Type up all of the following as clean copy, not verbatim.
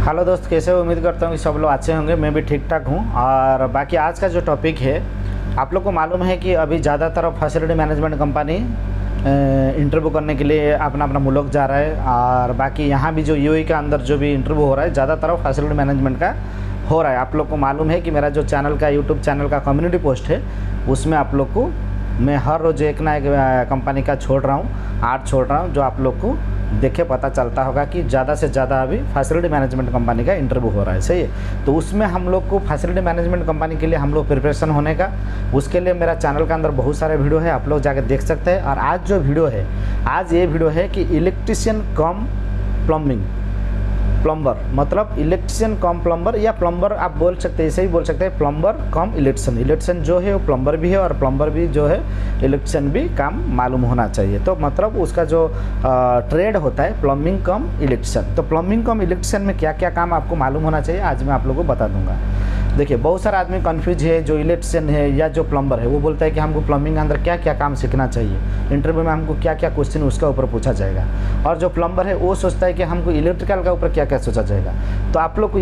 Hello दोस्त, कैसे हो? उम्मीद करता हूँ कि सब लोग अच्छे होंगे। मैं भी ठीक ठाक हूँ। और बाकी आज का जो टॉपिक है, आप लोग को मालूम है कि अभी ज़्यादातर फैसिलिटी मैनेजमेंट कंपनी इंटरव्यू करने के लिए अपना अपना मुल्क जा रहा है। और बाकी यहाँ भी जो यूएई के अंदर जो भी इंटरव्यू हो रहा है, ज़्यादातर फैसिलिटी मैनेजमेंट का हो रहा है। आप लोग को मालूम है कि मेरा जो चैनल का यूट्यूब चैनल का कम्युनिटी पोस्ट है, उसमें आप लोग को मैं हर रोज़ एक ना एक कंपनी का छोड़ रहा हूँ, आर्ट छोड़ रहा हूँ, जो आप लोग को देखे पता चलता होगा कि ज़्यादा से ज़्यादा अभी फैसिलिटी मैनेजमेंट कंपनी का इंटरव्यू हो रहा है। सही है। तो उसमें हम लोग को फैसिलिटी मैनेजमेंट कंपनी के लिए हम लोग प्रिपरेशन होने का, उसके लिए मेरा चैनल के अंदर बहुत सारे वीडियो है, आप लोग जाकर देख सकते हैं। और आज जो वीडियो है, आज ये वीडियो है कि इलेक्ट्रिशियन कम प्लम्बर, मतलब इलेक्ट्रिशियन कम प्लम्बर, या प्लम्बर आप बोल सकते हैं, ऐसे ही बोल सकते हैं, प्लम्बर कम इलेक्ट्रिशियन। इलेक्ट्रिशियन जो है वो प्लम्बर भी है, और प्लम्बर भी जो है इलेक्ट्रिशियन भी काम मालूम होना चाहिए। तो मतलब उसका जो ट्रेड होता है प्लम्बिंग कम इलेक्ट्रिशियन। तो प्लम्बिंग कम इलेक्ट्रिशियन में क्या क्या काम आपको मालूम होना चाहिए, आज मैं आप लोगों को बता दूंगा। देखिए, बहुत सारा आदमी कन्फ्यूज है, जो इलेक्ट्रिशियन है या जो प्लम्बर है, वो बोलता है कि हमको प्लम्बिंग के अंदर क्या क्या काम सीखना चाहिए, इंटरव्यू में हमको क्या क्या क्वेश्चन उसका ऊपर पूछा जाएगा। और जो प्लम्बर है वो सोचता है कि हमको इलेक्ट्रिकल का ऊपर क्या क्या सोचा जाएगा। तो आप लोग को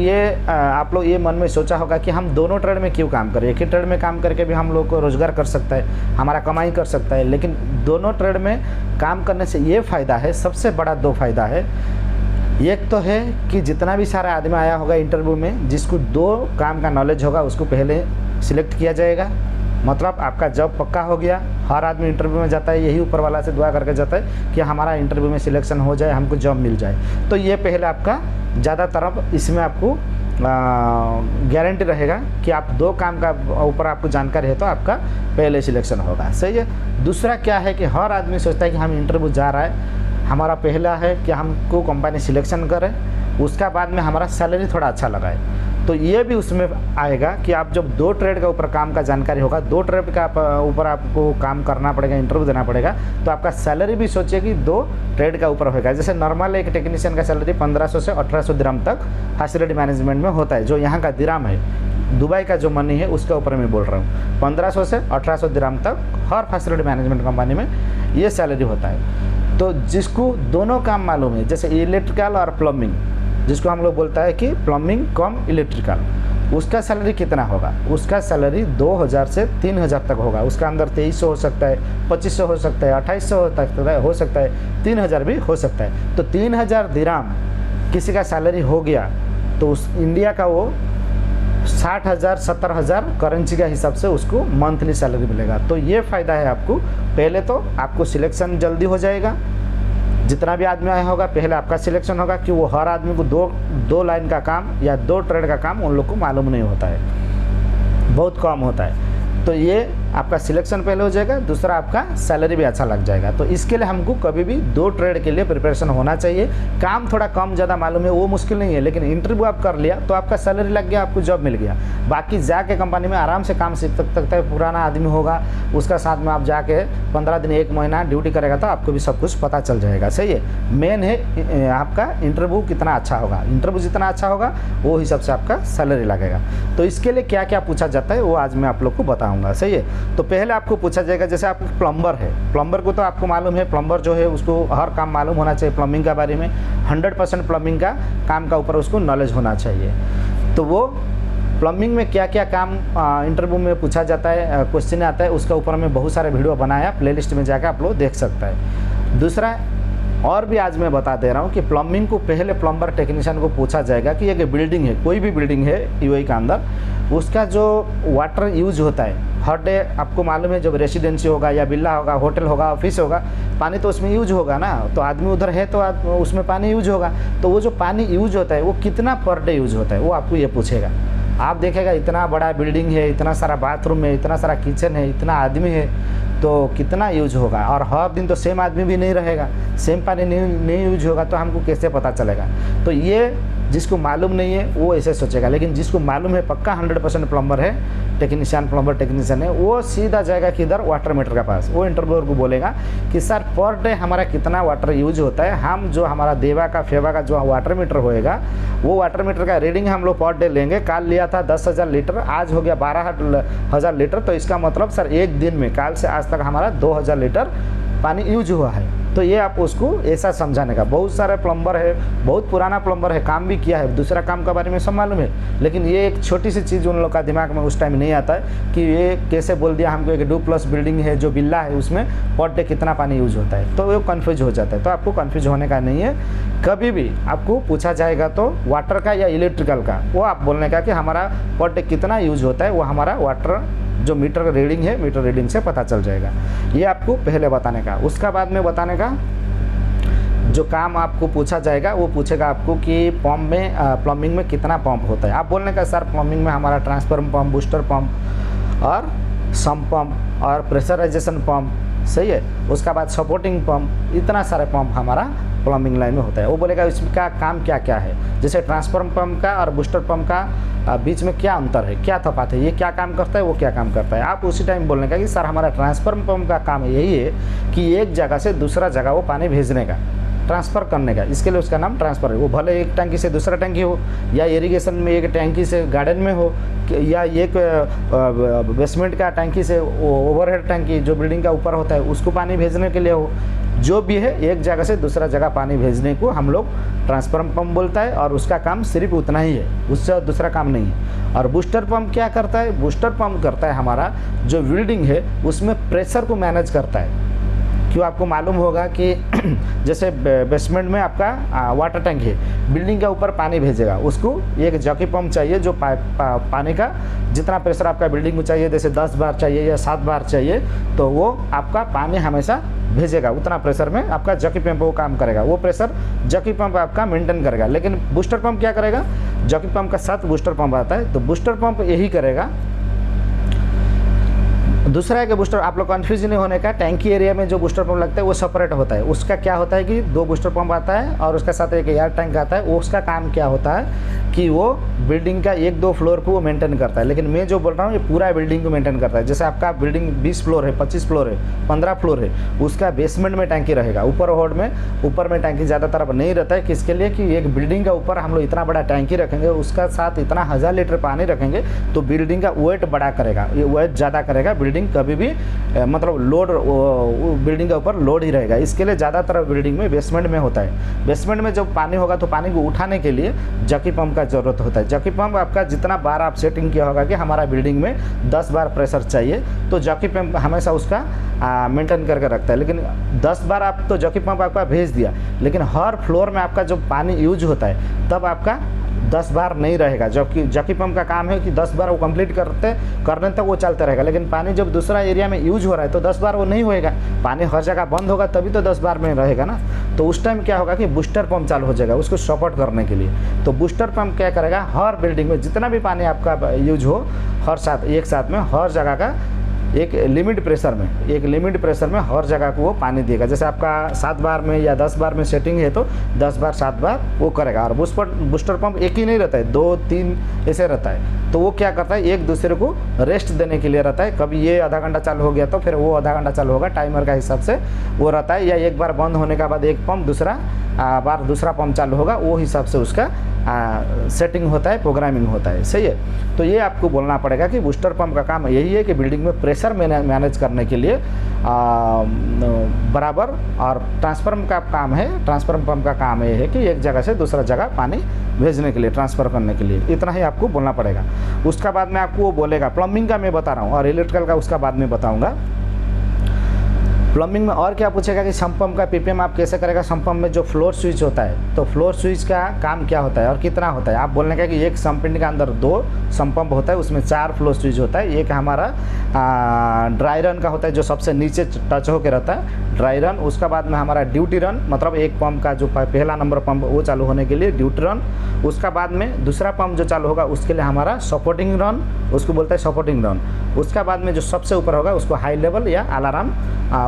आप लोग ये मन में सोचा होगा कि हम दोनों ट्रेड में क्यों काम करें, एक ही ट्रेड में काम करके भी हम लोग को रोजगार कर सकता है, हमारा कमाई कर सकता है। लेकिन दोनों ट्रेड में काम करने से ये फ़ायदा है, सबसे बड़ा दो फायदा है। एक तो है कि जितना भी सारा आदमी आया होगा इंटरव्यू में, जिसको दो काम का नॉलेज होगा, उसको पहले सिलेक्ट किया जाएगा। मतलब आपका जॉब पक्का हो गया। हर आदमी इंटरव्यू में जाता है, यही ऊपर वाला से दुआ करके जाता है कि हमारा इंटरव्यू में सिलेक्शन हो जाए, हमको जॉब मिल जाए। तो ये पहले आपका ज़्यादातर इसमें आपको गारंटी रहेगा कि आप दो काम का ऊपर आपको जानकारी है तो आपका पहले सिलेक्शन होगा। सही है। दूसरा क्या है कि हर आदमी सोचता है कि हम इंटरव्यू जा रहा है, हमारा पहला है कि हमको कंपनी सिलेक्शन करे, उसका बाद में हमारा सैलरी थोड़ा अच्छा लगाए। तो ये भी उसमें आएगा कि आप जब दो ट्रेड का ऊपर काम का जानकारी होगा, दो ट्रेड का ऊपर आपको काम करना पड़ेगा, इंटरव्यू देना पड़ेगा, तो आपका सैलरी भी सोचिए कि दो ट्रेड का ऊपर होगा। जैसे नॉर्मल एक टेक्नीशियन का सैलरी 1500 से 1800 दिरहम तक फैसिलिटी मैनेजमेंट में होता है, जो यहाँ का दिरहम है, दुबई का जो मनी है उसके ऊपर मैं बोल रहा हूँ। 1500 से 1800 दिरहम तक हर फैसिलिटी मैनेजमेंट कंपनी में ये सैलरी होता है। तो जिसको दोनों काम मालूम है, जैसे इलेक्ट्रिकल और प्लम्बिंग, जिसको हम लोग बोलता है कि प्लम्बिंग कम इलेक्ट्रिकल, उसका सैलरी कितना होगा? उसका सैलरी 2000 से 3000 तक होगा। उसका अंदर 2300 हो सकता है, 2500 हो सकता है, 2800 हो सकता है, 3000 भी हो सकता है। तो 3000 दिरहम किसी का सैलरी हो गया तो उस इंडिया का वो 60,000 70,000 करेंसी का हिसाब से उसको मंथली सैलरी मिलेगा। तो ये फ़ायदा है आपको। पहले तो आपको सिलेक्शन जल्दी हो जाएगा, जितना भी आदमी आया होगा पहले आपका सिलेक्शन होगा, कि वो हर आदमी को दो लाइन का काम या दो ट्रेड का काम उन लोग को मालूम नहीं होता है, बहुत कम होता है। तो ये आपका सिलेक्शन पहले हो जाएगा, दूसरा आपका सैलरी भी अच्छा लग जाएगा। तो इसके लिए हमको कभी भी दो ट्रेड के लिए प्रिपरेशन होना चाहिए। काम थोड़ा कम ज़्यादा मालूम है वो मुश्किल नहीं है, लेकिन इंटरव्यू आप कर लिया तो आपका सैलरी लग गया, आपको जॉब मिल गया। बाकी जाके कंपनी में आराम से काम सीख सकता है। पुराना आदमी होगा, उसका साथ में आप जाके 15 दिन 1 महीना ड्यूटी करेगा तो आपको भी सब कुछ पता चल जाएगा। सही है। मेन है आपका इंटरव्यू कितना अच्छा होगा, इंटरव्यू जितना अच्छा होगा वो हिसाब से आपका सैलरी लगेगा। तो इसके लिए क्या क्या पूछा जाता है वो आज मैं आप लोग को बताऊँगा। सही है। तो पहले आपको पूछा जाएगा, जैसे आप प्लम्बर है, प्लम्बर को तो आपको मालूम है, प्लम्बर जो है उसको हर काम मालूम होना चाहिए। प्लम्बिंग के बारे में 100% प्लम्बिंग का काम का ऊपर उसको नॉलेज होना चाहिए। तो वो प्लम्बिंग में क्या क्या काम इंटरव्यू में पूछा जाता है, क्वेश्चन आता है, उसका ऊपर में बहुत सारे वीडियो बनाया, प्लेलिस्ट में जाकर आप लोग देख सकते हैं। दूसरा और भी आज मैं बता दे रहा हूँ कि प्लम्बिंग को पहले प्लम्बर टेक्नीशियन को पूछा जाएगा कि एक बिल्डिंग है, कोई भी बिल्डिंग है यूएई के अंदर, उसका जो वाटर यूज होता है हर डे, आपको मालूम है जब रेसिडेंसी होगा या विला होगा, होटल होगा, ऑफिस होगा, पानी तो उसमें यूज होगा ना। तो आदमी उधर है तो उसमें पानी यूज होगा। तो वो जो पानी यूज होता है वो कितना पर डे यूज होता है वो आपको ये पूछेगा। आप देखेगा इतना बड़ा बिल्डिंग है, इतना सारा बाथरूम है, इतना सारा किचन है, इतना आदमी है, तो कितना यूज होगा। और हर दिन तो सेम आदमी भी नहीं रहेगा, सेम पानी नहीं यूज होगा, तो हमको कैसे पता चलेगा। तो ये जिसको मालूम नहीं है वो ऐसे सोचेगा, लेकिन जिसको मालूम है पक्का 100% प्लम्बर है, प्लम्बर टेक्नीशियन है, वो सीधा जाएगा किधर, वाटर मीटर के पास। वो इंटरव्यूअर को बोलेगा कि सर पर डे हमारा कितना वाटर यूज होता है, हम जो हमारा देवा का फेवा का जो वाटर मीटर होएगा, वो वाटर मीटर का रीडिंग हम लोग पर डे लेंगे। कल लिया था 10,000 लीटर, आज हो गया 12,000 लीटर, तो इसका मतलब सर एक दिन में कल से आज तक हमारा 2,000 लीटर पानी यूज हुआ है। तो ये आप उसको ऐसा समझाने का। बहुत सारे प्लम्बर है, बहुत पुराना प्लम्बर है, काम भी किया है, दूसरा काम के बारे में सब मालूम है, लेकिन ये एक छोटी सी चीज़ उन लोग का दिमाग में उस टाइम नहीं आता है कि ये कैसे बोल दिया हमको एक 2+ बिल्डिंग है, जो बिल्ला है उसमें पर डे कितना पानी यूज होता है, तो वो कन्फ्यूज हो जाता है। तो आपको कन्फ्यूज होने का नहीं है। कभी भी आपको पूछा जाएगा तो वाटर का या इलेक्ट्रिकल का, वो आप बोलने का कि हमारा पर डे कितना यूज होता है, वो हमारा वाटर जो मीटर रीडिंग है, मीटर रीडिंग से पता चल जाएगा। ये आपको पहले बताने का। उसका बाद में बताने का जो काम आपको पूछा जाएगा, वो पूछेगा आपको कि पंप में प्लम्बिंग में कितना पंप होता है। आप बोलने का सर प्लम्बिंग में हमारा ट्रांसफार्मर पंप, बूस्टर पंप और सम्प पंप और प्रेशराइजेशन पंप, सही है। उसका बाद सपोर्टिंग पंप, इतना सारे पंप हमारा प्लम्बिंग लाइन में होता है। वो बोलेगा इसका काम क्या क्या है, जैसे ट्रांसफार्मर पंप का और बूस्टर पंप का बीच में क्या अंतर है, क्या तफात है, ये क्या काम करता है, वो क्या काम करता है। आप उसी टाइम बोलने का कि सर हमारा ट्रांसफार्मर पंप का काम यही है कि एक जगह से दूसरा जगह वो पानी भेजने का, ट्रांसफ़र करने का, इसके लिए उसका नाम ट्रांसफ़र है। वो भले एक टंकी से दूसरा टंकी हो, या इरिगेशन में एक टंकी से गार्डन में हो, या एक बेसमेंट का टंकी से ओवरहेड टंकी जो बिल्डिंग का ऊपर होता है उसको पानी भेजने के लिए हो, जो भी है एक जगह से दूसरा जगह पानी भेजने को हम लोग ट्रांसफार्मर पंप बोलता है, और उसका काम सिर्फ उतना ही है, उससे दूसरा काम नहीं है। और बूस्टर पंप क्या करता है, बूस्टर पंप करता है हमारा जो बिल्डिंग है उसमें प्रेशर को मैनेज करता है। क्यों, आपको मालूम होगा कि जैसे बेसमेंट में आपका वाटर टैंक है, बिल्डिंग के ऊपर पानी भेजेगा, उसको एक जॉकी पंप चाहिए जो पानी का जितना प्रेशर आपका बिल्डिंग में चाहिए, जैसे 10 बार चाहिए या 7 बार चाहिए, तो वो आपका पानी हमेशा भेजेगा उतना प्रेशर में। आपका जॉकी पंप वो काम करेगा, वो प्रेशर जॉकी पंप आपका मेंटेन करेगा। लेकिन बूस्टर पंप क्या करेगा, जॉकी पंप का साथ बूस्टर पंप आता है, तो बूस्टर पंप यही करेगा। दूसरा है कि बूस्टर, आप लोग कन्फ्यूज नहीं होने का, टैंकी एरिया में जो बूस्टर पंप लगता है वो सेपरेट होता है। उसका क्या होता है कि 2 बूस्टर पंप आता है और उसके साथ एक एयर टैंक आता है। उसका काम क्या होता है कि वो बिल्डिंग का 1-2 फ्लोर को वो मेंटेन करता है। लेकिन मैं जो बोल रहा हूँ ये पूरा बिल्डिंग को मेंटेन करता है। जैसे आपका बिल्डिंग 20 फ्लोर है, 25 फ्लोर है, 15 फ्लोर है, उसका बेसमेंट में टैंकी रहेगा, ऊपर में टैंकी ज़्यादातर अब नहीं रहता है। किसके लिए कि एक बिल्डिंग का ऊपर हम लोग इतना बड़ा टैंकी रखेंगे, उसका साथ इतना 1000 लीटर पानी रखेंगे, तो बिल्डिंग का वेट बड़ा करेगा, ये वेट ज़्यादा करेगा, बिल्डिंग कभी भी मतलब लोड बिल्डिंग के ऊपर लोड ही रहेगा। इसके लिए ज़्यादातर बिल्डिंग में बेसमेंट में होता है। बेसमेंट में जब पानी होगा तो पानी को उठाने के लिए जॉकी पंप का ज़रूरत होता है। जॉकी पंप आपका जितना बार आप सेटिंग किया होगा कि हमारा बिल्डिंग में 10 बार प्रेशर चाहिए, तो जॉकी पंप हमेशा उसका मेंटेन करके रखता है। लेकिन 10 बार आप तो जॉकी पंप आपका भेज दिया, लेकिन हर फ्लोर में आपका जो पानी यूज होता है तब आपका 10 बार नहीं रहेगा। जबकि जॉकी पंप का काम है कि 10 बार वो कंप्लीट करने तक वो चलता रहेगा। लेकिन पानी जब दूसरा एरिया में यूज हो रहा है तो 10 बार वो नहीं होएगा, पानी हर जगह बंद होगा तभी तो 10 बार में रहेगा ना। तो उस टाइम क्या होगा कि बूस्टर पंप चालू हो जाएगा उसको सपोर्ट करने के लिए। तो बूस्टर पंप क्या करेगा, हर बिल्डिंग में जितना भी पानी आपका यूज हो एक साथ में हर जगह का एक लिमिट प्रेशर में हर जगह को वो पानी देगा। जैसे आपका 7 बार में या 10 बार में सेटिंग है तो 10 बार 7 बार वो करेगा। और बूस्टर पंप एक ही नहीं रहता है, 2-3 ऐसे रहता है। तो वो क्या करता है, एक दूसरे को रेस्ट देने के लिए रहता है। कभी ये आधा घंटा चालू हो गया तो फिर वो आधा घंटा चालू होगा, टाइमर का हिसाब से वो रहता है। या एक बार बंद होने के बाद एक पंप दूसरा पंप चालू होगा, वो हिसाब से उसका सेटिंग होता है, प्रोग्रामिंग होता है, सही है। तो ये आपको बोलना पड़ेगा कि बूस्टर पंप का काम यही है कि बिल्डिंग में प्रेशर मैनेज करने के लिए बराबर। और ट्रांसफार्मर का काम है, ट्रांसफार्मर पंप का काम ये है कि एक जगह से दूसरा जगह पानी भेजने के लिए, ट्रांसफ़र करने के लिए, इतना ही आपको बोलना पड़ेगा। उसका बाद में आपको वो बोलेगा, प्लम्बिंग का मैं बता रहा हूँ और इलेक्ट्रिकल का उसका बाद में बताऊँगा। प्लम्बिंग में और क्या पूछेगा कि सम्प पंप का पीपीएम आप कैसे करेगा। सम्प पंप में जो फ्लोर स्विच होता है, तो फ्लोर स्विच का काम क्या होता है और कितना होता है। आप बोलने का कि एक सम्प पिंड के अंदर 2 सम्प पंप होता है, उसमें 4 फ्लोर स्विच होता है। एक हमारा ड्राई रन का होता है जो सबसे नीचे टच होकर रहता है, ड्राई रन। उसका बाद में हमारा ड्यूटी रन, मतलब एक पंप का जो पहला नंबर पंप वो चालू होने के लिए ड्यूटी रन। उसका बाद में दूसरा पंप जो चालू होगा उसके लिए हमारा सपोर्टिंग रन, उसको बोलता है सपोर्टिंग रन। उसका बाद में जो सबसे ऊपर होगा उसको हाई लेवल या अलार्म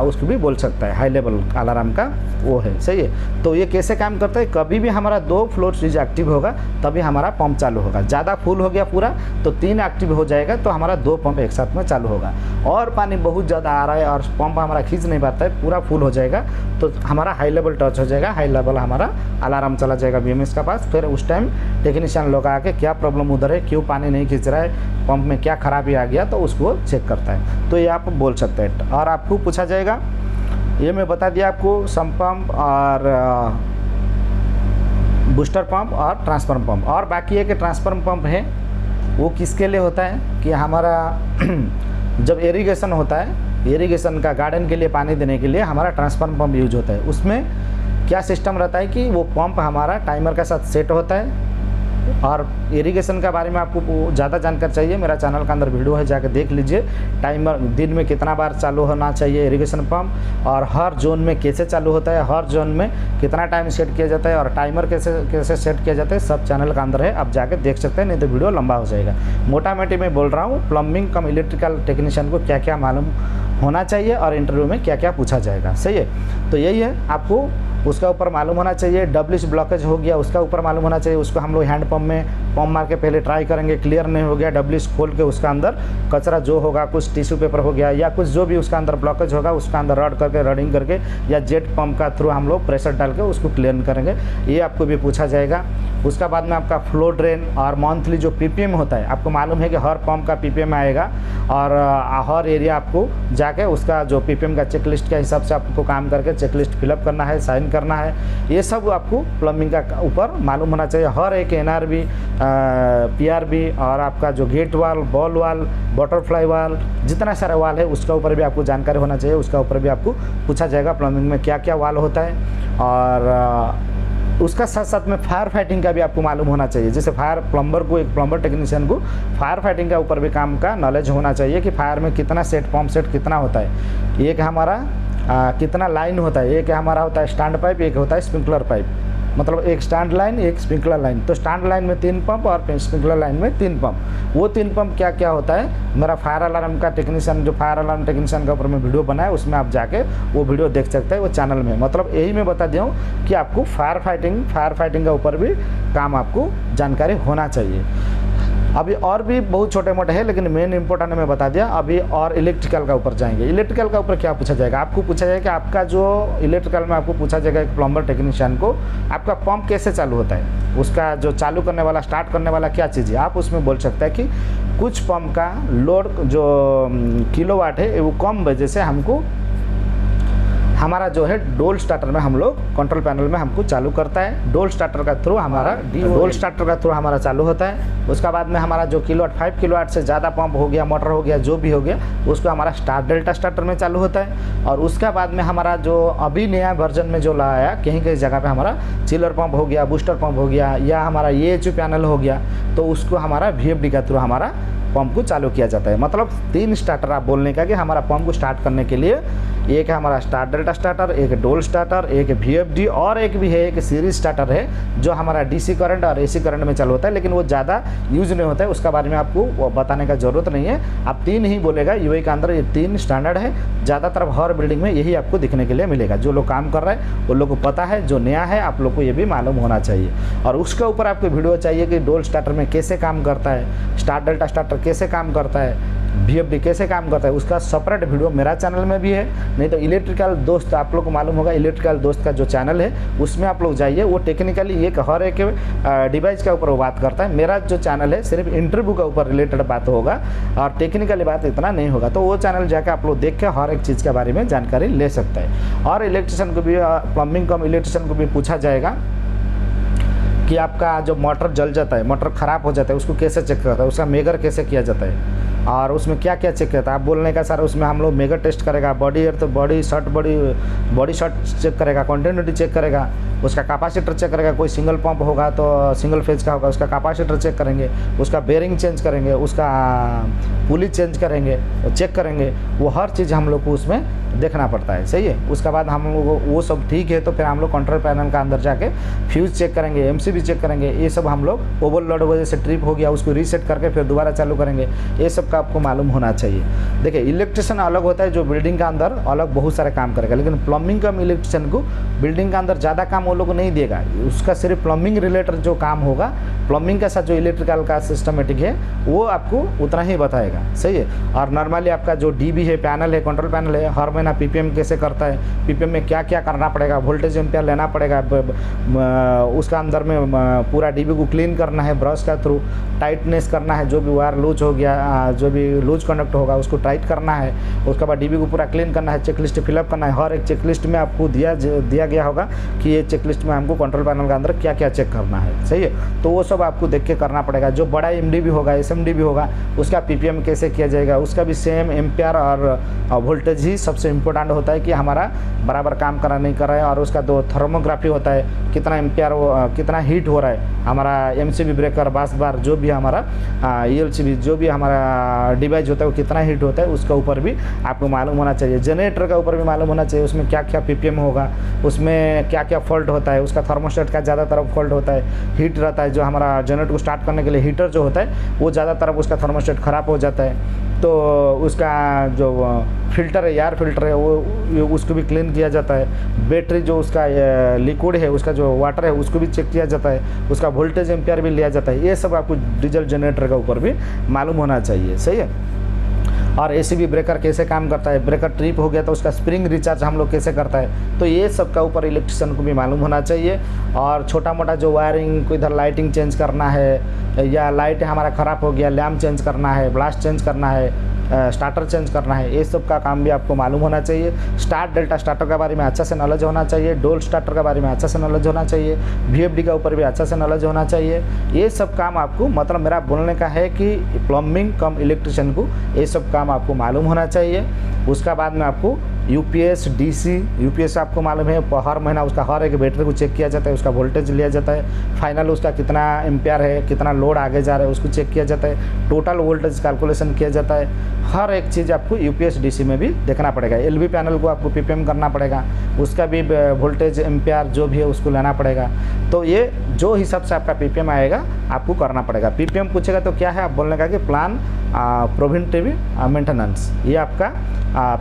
उसको भी बोल सकता है, हाई लेवल अलार्म का वो है, सही है। तो ये कैसे काम करता है, कभी भी हमारा 2 फ्लोर स्विच एक्टिव होगा तभी हमारा पंप चालू होगा। ज़्यादा फुल हो गया पूरा तो 3 एक्टिव हो जाएगा, तो हमारा 2 पंप एक साथ में चालू होगा। और पानी बहुत ज़्यादा आ रहा है और पंप हमारा खींच नहीं पाता है, पूरा फुल हो जाएगा तो हमारा हाई लेवल टच हो जाएगा, हाई लेवल हमारा अलार्म चला जाएगा बीएमएस का पास। फिर उस टाइम टेक्नीशियन लोग आके क्या प्रॉब्लम उधर है, क्यों पानी नहीं खींच रहा है, पंप में क्या खराबी आ गया, तो उसको चेक करता है। तो ये आप बोल सकते हैं। और आपको पूछा जाएगा ये मैं बता दिया आपको, सम्प पंप और बूस्टर पंप और ट्रांसफार्मर पंप। और बाकी है कि ट्रांसफार्मर पंप है वो किसके लिए होता है कि हमारा जब इरिगेशन होता है, इरिगेशन का गार्डन के लिए पानी देने के लिए हमारा ट्रांसफार्मर पंप यूज होता है। उसमें क्या सिस्टम रहता है कि वो पंप हमारा टाइमर के साथ सेट होता है। और इरिगेशन के बारे में आपको ज़्यादा जानकारी चाहिए, मेरा चैनल का अंदर वीडियो है, जाकर देख लीजिए। टाइमर दिन में कितना बार चालू होना चाहिए इरिगेशन पंप, और हर जोन में कैसे चालू होता है, हर जोन में कितना टाइम सेट किया जाता है, और टाइमर कैसे सेट किया जाता है, सब चैनल का अंदर है, आप जाकर देख सकते हैं, नहीं तो वीडियो लंबा हो जाएगा। मोटा मोटी मैं बोल रहा हूँ प्लम्बिंग कम इलेक्ट्रिकल टेक्नीशियन को क्या क्या मालूम होना चाहिए और इंटरव्यू में क्या क्या पूछा जाएगा। सही है, तो यही है, आपको उसका ऊपर मालूम होना चाहिए। डब्ल्यूसी ब्लॉकेज हो गया, उसका ऊपर मालूम होना चाहिए। उसको हम लोग हैंड पंप में पंप मार के पहले ट्राई करेंगे, क्लियर नहीं हो गया डब्ल्यूसी खोल के उसका अंदर कचरा जो होगा, कुछ टिश्यू पेपर हो गया या कुछ जो भी उसका अंदर ब्लॉकेज होगा, उसका अंदर रड करके रडिंग करके या जेट पंप का थ्रू हम लोग प्रेशर डाल के उसको क्लियर करेंगे, ये आपको भी पूछा जाएगा। उसका बाद में आपका फ्लो ड्रेन और मंथली जो पीपीएम होता है, आपको मालूम है कि हर पंप का पीपीएम आएगा और हर एरिया आपको जाके उसका जो पीपीएम का चेकलिस्ट के हिसाब से आपको काम करके चेकलिस्ट फिलअप करना है, साइन करना है। ये सब आपको प्लम्बिंग का ऊपर मालूम होना चाहिए। हर एक एनआरबी, पीआरबी और आपका जो गेट वाल, बॉल वाल, बटरफ्लाई वाल, जितना सारा वाल है उसका ऊपर भी आपको जानकारी होना चाहिए। उसका ऊपर भी आपको पूछा जाएगा प्लम्बिंग में क्या क्या वाल होता है। और उसका साथ साथ में फायर फाइटिंग का भी आपको मालूम होना चाहिए। जैसे फायर प्लम्बर को, एक प्लम्बर टेक्नीशियन को फायर फाइटिंग का ऊपर भी काम का नॉलेज होना चाहिए कि फायर में कितना सेट, पंप सेट कितना होता है, एक हमारा कितना लाइन होता है, एक हमारा होता है स्टैंड पाइप, एक होता है स्प्रिंकलर पाइप, मतलब एक स्टैंड लाइन एक स्प्रिंकलर लाइन। तो स्टैंड लाइन में 3 पंप और स्प्रिंकलर लाइन में 3 पंप। वो 3 पंप क्या क्या होता है, मेरा फायर अलार्म का टेक्नीशियन, जो फायर अलार्म टेक्नीशियन के ऊपर में वीडियो बनाया, उसमें आप जाके वो वीडियो देख सकते हैं, वो चैनल में। मतलब यही मैं बता दिया हूँ कि आपको फायर फाइटिंग के ऊपर भी काम आपको जानकारी होना चाहिए। अभी और भी बहुत छोटे मोटे हैं, लेकिन मेन इंपॉर्टेंट मैं बता दिया। अभी और इलेक्ट्रिकल का ऊपर जाएंगे। इलेक्ट्रिकल का ऊपर क्या पूछा जाएगा, आपको पूछा जाएगा कि आपका जो इलेक्ट्रिकल में आपको पूछा जाएगा एक प्लम्बर टेक्नीशियन को, आपका पंप कैसे चालू होता है, उसका जो चालू करने वाला, स्टार्ट करने वाला क्या चीज़ है। आप उसमें बोल सकते हैं कि कुछ पंप का लोड जो किलोवाट है वो कम वजह से हमको हमारा जो है डोल स्टार्टर में हम लोग कंट्रोल पैनल में हमको चालू करता है। डोल स्टार्टर का थ्रू हमारा चालू होता है। उसका बाद में हमारा जो किलोवाट 5 किलोवाट से ज़्यादा पंप हो गया, मोटर हो गया, जो भी हो गया, उसको हमारा डेल्टा स्टार्टर में चालू होता है। और उसका बाद में हमारा जो अभी नया वर्जन में जो लाया, कहीं कहीं जगह पे हमारा चिलर पंप हो गया, बूस्टर पंप हो गया, या हमारा EHV पैनल हो गया, तो उसको हमारा VFD का थ्रू हमारा पंप को चालू किया जाता है। मतलब 3 स्टार्टर आप बोलने का कि हमारा पंप को स्टार्ट करने के लिए, एक है हमारा डेल्टा स्टार्टर, एक डोल स्टार्टर, एक VFD, और एक भी है एक सीरीज स्टार्टर है जो हमारा DC करंट और AC करंट में चालू होता है, लेकिन वो ज़्यादा यूज नहीं होता है। उसका बारे में आपको बताने का ज़रूरत नहीं है, आप 3 ही बोलेगा। UAE के अंदर ये 3 स्टैंडर्ड है, ज़्यादातर हर बिल्डिंग में यही आपको दिखने के लिए मिलेगा। जो लोग काम कर रहे हैं वो लोग को पता है, जो नया है आप लोग को ये भी मालूम होना चाहिए। और उसके ऊपर आपको वीडियो चाहिए कि डोल स्टार्टर में कैसे काम करता है, डेल्टा स्टार्टर कैसे काम करता है, VFD कैसे काम करता है, उसका सेपरेट वीडियो मेरा चैनल में भी है। नहीं तो इलेक्ट्रिकल दोस्त, आप लोग को मालूम होगा इलेक्ट्रिकल दोस्त का जो चैनल है उसमें आप लोग जाइए, वो टेक्निकली एक हर एक डिवाइस के ऊपर वो बात करता है। मेरा जो चैनल है सिर्फ इंटरव्यू के ऊपर रिलेटेड बात होगा और टेक्निकली बात इतना नहीं होगा। तो वो चैनल जाकर आप लोग देख के हर एक चीज़ के बारे में जानकारी ले सकते हैं। और इलेक्ट्रिशियन को भी, प्लम्बिंग कम इलेक्ट्रिशियन को भी पूछा जाएगा कि आपका जो मोटर जल जाता है, मोटर ख़राब हो जाता है, उसको कैसे चेक करता है, उसका मेगर कैसे किया जाता है, और उसमें क्या क्या चेक करता है। आप बोलने का सर उसमें हम लोग मेगर टेस्ट करेगा, बॉडी एयर तो बॉडी शॉट चेक करेगा, कंटिन्यूटी चेक करेगा, उसका कैपेसिटर चेक करेगा। कोई सिंगल पंप होगा तो सिंगल फेज का होगा, उसका कैपेसिटर चेक करेंगे, उसका बेरिंग चेंज करेंगे, उसका पुली चेंज करेंगे, चेक करेंगे। वो हर चीज़ हम लोग को उसमें देखना पड़ता है। सही है। उसके बाद हम लोग वो सब ठीक है तो फिर हम लोग कंट्रोल पैनल का अंदर जाके फ्यूज़ चेक करेंगे, MCB चेक करेंगे। ये सब हम लोग ओवरलोड वजह से ट्रिप हो गया, उसको रीसेट करके फिर दोबारा चालू करेंगे। ये सब का आपको मालूम होना चाहिए। देखिए, इलेक्ट्रिशियन अलग होता है जो बिल्डिंग का अंदर अलग बहुत सारे काम करेगा, लेकिन प्लम्बिंग का इलेक्ट्रिशियन को बिल्डिंग का अंदर ज़्यादा काम वो लोग नहीं देगा। उसका सिर्फ प्लम्बिंग रिलेटेड जो काम होगा प्लम्बिंग के साथ जो इलेक्ट्रिकल का सिस्टमेटिक है वो आपको उतना ही बताएगा, सही है। और नॉर्मली आपका जो डीबी है, पैनल है, कंट्रोल पैनल है, हर महीना पीपीएम कैसे करता है, पीपीएम में क्या क्या करना पड़ेगा, वोल्टेज एम्पियर लेना पड़ेगा, उसका अंदर में पूरा डीबी को क्लीन करना है ब्रश का थ्रू, टाइटनेस करना है, जो भी वायर लूज हो गया, जो भी लूज कंडक्ट होगा उसको टाइट करना है, उसके बाद डीबी को पूरा क्लीन करना है, चेकलिस्ट फिलअप करना है। हर एक चेकलिस्ट में आपको दिया गया होगा कि ये चेकलिस्ट में हमको कंट्रोल पैनल के अंदर क्या क्या चेक करना है, सही है। तो वो सब आपको देख के करना पड़ेगा। जो बड़ा एमडीबी होगा, एसएमडीबी होगा, उसका पीपीएम कैसे किया जाएगा, उसका भी सेम एम्पियर और वोल्टेज ही सबसे इम्पोर्टेंट होता है कि हमारा बराबर काम करा नहीं कर रहा है। और उसका दो थर्मोग्राफी होता है, कितना एम्पियर कितना हीट हो रहा है, हमारा एमसीबी ब्रेकर, बस बार, जो भी हमारा ईएलसीबी, जो भी हमारा डिवाइस होता है वो कितना हीट होता है, उसका ऊपर भी आपको मालूम होना चाहिए। जनरेटर का ऊपर भी मालूम होना चाहिए, उसमें क्या क्या पीपीएम होगा, उसमें क्या क्या फॉल्ट होता है, उसका थर्मोस्टेट का ज़्यादा तरफ फॉल्ट होता है, हीट रहता है, जो हमारा जनरेटर को स्टार्ट करने के लिए हीटर जो होता है वो ज़्यादा तरफ उसका थर्मोस्टेट ख़राब हो जाता है, तो उसका जो फिल्टर है, एयर फिल्टर है, वो उसको भी क्लीन किया जाता है। बैटरी जो उसका लिक्विड है, उसका जो वाटर है उसको भी चेक किया जाता है, उसका वोल्टेज एम्पियर भी लिया जाता है। ये सब आपको डीजल जनरेटर का ऊपर भी मालूम होना चाहिए, सही है। और एसीबी ब्रेकर कैसे काम करता है, ब्रेकर ट्रिप हो गया तो उसका स्प्रिंग रिचार्ज हम लोग कैसे करता है, तो ये सब का ऊपर इलेक्ट्रिशियन को भी मालूम होना चाहिए। और छोटा मोटा जो वायरिंग को, इधर लाइटिंग चेंज करना है, या लाइट हमारा ख़राब हो गया, लैम्प चेंज करना है, ब्लास्ट चेंज करना है, स्टार्टर चेंज करना है, ये सब का काम भी आपको मालूम होना चाहिए। स्टार्ट डेल्टा स्टार्टर के बारे में अच्छा से नॉलेज होना चाहिए, डोल स्टार्टर के बारे में अच्छा से नॉलेज होना चाहिए, वीएफडी के ऊपर भी अच्छा से नॉलेज होना चाहिए। ये सब काम आपको, मतलब मेरा बोलने का है कि प्लम्बिंग कम इलेक्ट्रिशियन को ये सब काम आपको मालूम होना चाहिए। उसका बाद में आपको यूपीएस, डीसी, यूपीएस आपको मालूम है, हर महीना उसका हर एक बैटरी को चेक किया जाता है, उसका वोल्टेज लिया जाता है, फाइनल उसका कितना एम्पियर है, कितना लोड आगे जा रहा है उसको चेक किया जाता है, टोटल वोल्टेज कैलकुलेशन किया जाता है। हर एक चीज़ आपको यूपीएस, डीसी में भी देखना पड़ेगा। एलवी पैनल को आपको पीपीएम करना पड़ेगा, उसका भी वोल्टेज एम्पियर जो भी है उसको लेना पड़ेगा। तो ये जो हिसाब से आपका पीपीएम आएगा आपको करना पड़ेगा। पीपीएम पूछेगा तो क्या है, आप बोलने का कि प्लान प्रिवेंटिव मेंटेनेंस, ये आपका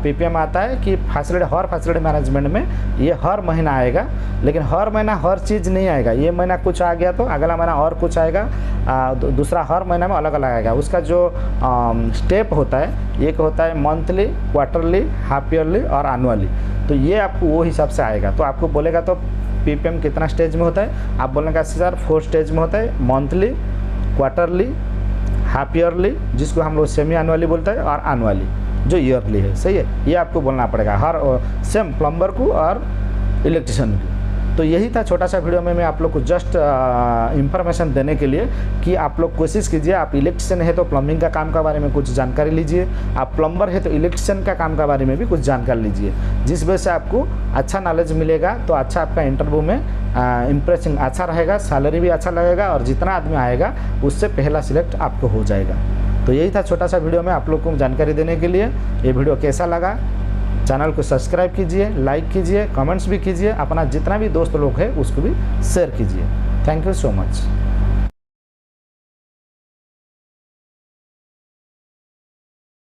पीपीएम आता है कि फैसिलिटी, हर फैसिलिटी मैनेजमेंट में ये हर महीना आएगा। लेकिन हर महीना हर चीज़ नहीं आएगा, ये महीना कुछ आ गया तो अगला महीना और कुछ आएगा, दूसरा हर महीना में अलग अलग आएगा। उसका जो स्टेप होता है, एक होता है मंथली, क्वार्टरली, हाफ ईयरली और एनुअली, तो ये आपको वो हिसाब से आएगा। तो आपको बोलेगा तो पीपीएम कितना स्टेज में होता है, आप बोलने का सर 4 स्टेज में होता है, मंथली, क्वार्टरली, हाफ ईयरली जिसको हम लोग सेमी एनुअली बोलते हैं, और एनुअली जो ईयरली है, सही है। ये आपको बोलना पड़ेगा हर सेम प्लम्बर को और इलेक्ट्रिशियन को। तो यही था छोटा सा वीडियो में मैं आप लोग को जस्ट इंफॉर्मेशन देने के लिए कि आप लोग कोशिश कीजिए, आप इलेक्ट्रिशियन है तो प्लम्बिंग का काम के बारे में कुछ जानकारी लीजिए, आप प्लम्बर है तो इलेक्ट्रिशियन का काम के बारे में भी कुछ जानकारी लीजिए, जिस वजह से आपको अच्छा नॉलेज मिलेगा। तो अच्छा आपका इंटरव्यू में इम्प्रेशन अच्छा रहेगा, सैलरी भी अच्छा लगेगा, और जितना आदमी आएगा उससे पहला सिलेक्ट आपको हो जाएगा। तो यही था छोटा सा वीडियो में आप लोग को जानकारी देने के लिए। ये वीडियो कैसा लगा, चैनल को सब्सक्राइब कीजिए, लाइक कीजिए, कमेंट्स भी कीजिए, अपना जितना भी दोस्त लोग हैं उसको भी शेयर कीजिए। Thank you so much.